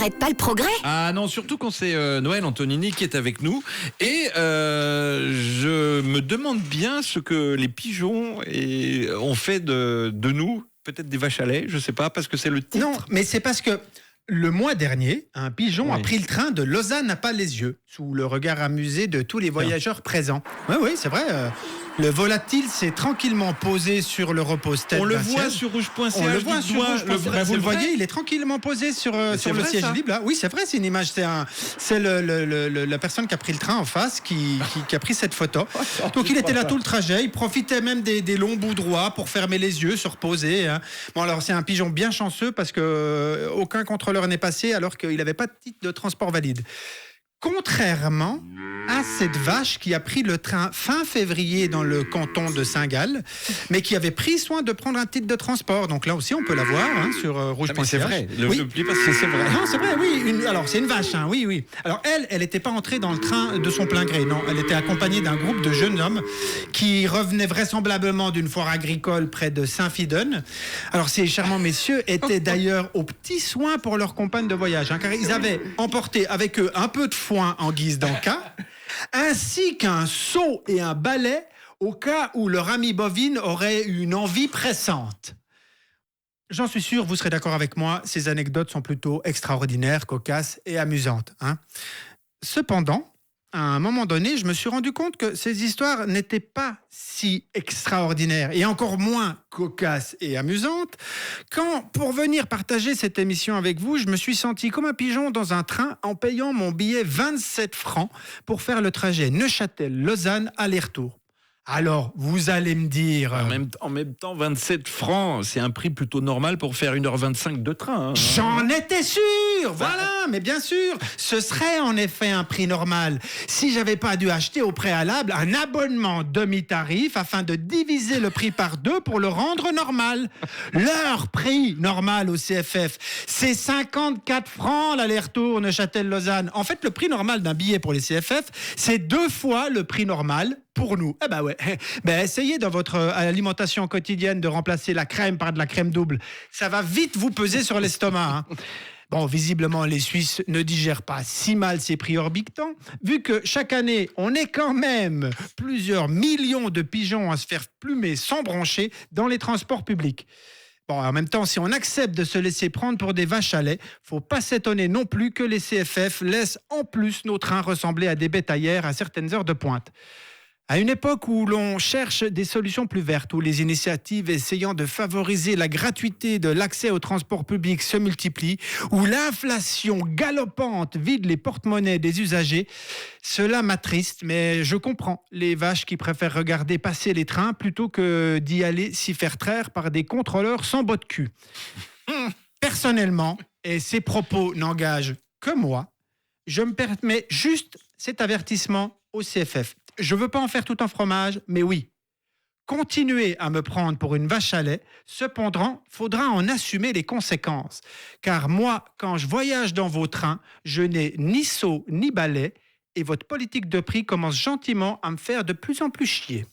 n'arrête pas le progrès. Ah non, surtout quand c'est Noël Antonini qui est avec nous. Et je me demande bien ce que les pigeons ont fait de nous. Peut-être des vaches à lait, je sais pas, parce que c'est le titre. Non, mais c'est parce que le mois dernier, un pigeon a Oui. pris le train de Lausanne à Pas-les-Yeux, sous le regard amusé de tous les voyageurs présents. Oui, c'est vrai. Le volatile s'est tranquillement posé sur le repose-tête. On le d'un voit siège. sur rouge.ch. On le voit sur rouge.ch. Vous le voyez, vrai. il est tranquillement posé sur c'est le vrai, siège ça. libre. Là. Oui, c'est vrai, c'est une image. C'est la personne qui a pris le train en face qui a pris cette photo. Donc il était là tout le trajet. Il profitait même des longs bouts droits pour fermer les yeux, se reposer. Hein. Bon, alors c'est un pigeon bien chanceux parce que aucun contrôleur n'est passé alors qu'il n'avait pas de titre de transport valide. Contrairement à cette vache qui a pris le train fin février dans le canton de Saint-Gall, mais qui avait pris soin de prendre un titre de transport. Donc là aussi, on peut la voir sur rouge.ch. Ah, mais c'est vrai. Oui. N'oublie pas que c'est vrai. Non, c'est vrai, oui. Alors, c'est une vache, hein, oui. Alors, elle n'était pas entrée dans le train de son plein gré, non. Elle était accompagnée d'un groupe de jeunes hommes qui revenaient vraisemblablement d'une foire agricole près de Saint-Fidène. Alors, ces charmants messieurs étaient d'ailleurs aux petits soins pour leur compagne de voyage, hein, car ils avaient emporté avec eux un peu de foin en guise d'en-cas, ainsi qu'un seau et un balai au cas où leur amie bovine aurait une envie pressante. J'en suis sûr, vous serez d'accord avec moi, ces anecdotes sont plutôt extraordinaires, cocasses et amusantes. Hein. Cependant, à un moment donné, je me suis rendu compte que ces histoires n'étaient pas si extraordinaires et encore moins cocasses et amusantes quand, pour venir partager cette émission avec vous, je me suis senti comme un pigeon dans un train en payant mon billet 27 francs pour faire le trajet Neuchâtel-Lausanne aller-retour. Alors, vous allez me dire... En même temps, 27 francs, c'est un prix plutôt normal pour faire 1h25 de train. Hein. J'en étais sûr. Voilà, mais bien sûr, ce serait en effet un prix normal si j'avais pas dû acheter au préalable un abonnement demi-tarif afin de diviser le prix par 2 pour le rendre normal. Leur prix normal au CFF, c'est 54 francs l'aller-retour Neuchâtel-Lausanne. En fait, le prix normal d'un billet pour les CFF, c'est 2 fois le prix normal pour nous. Eh ben ouais. Ben essayez dans votre alimentation quotidienne de remplacer la crème par de la crème double. Ça va vite vous peser sur l'estomac. Hein. Bon, visiblement, les Suisses ne digèrent pas si mal ces prix orbitants, vu que chaque année, on est quand même plusieurs millions de pigeons à se faire plumer sans broncher dans les transports publics. Bon, en même temps, si on accepte de se laisser prendre pour des vaches à lait, faut pas s'étonner non plus que les CFF laissent en plus nos trains ressembler à des bétaillères à certaines heures de pointe. À une époque où l'on cherche des solutions plus vertes, où les initiatives essayant de favoriser la gratuité de l'accès au transport public se multiplient, où l'inflation galopante vide les porte-monnaies des usagers, cela m'attriste, mais je comprends les vaches qui préfèrent regarder passer les trains plutôt que d'y aller s'y faire traire par des contrôleurs sans bottes de cul. Personnellement, et ces propos n'engagent que moi, je me permets juste cet avertissement au CFF. Je ne veux pas en faire tout un fromage, mais oui. Continuez à me prendre pour une vache à lait, cependant, faudra en assumer les conséquences. Car moi, quand je voyage dans vos trains, je n'ai ni seau ni balai et votre politique de prix commence gentiment à me faire de plus en plus chier.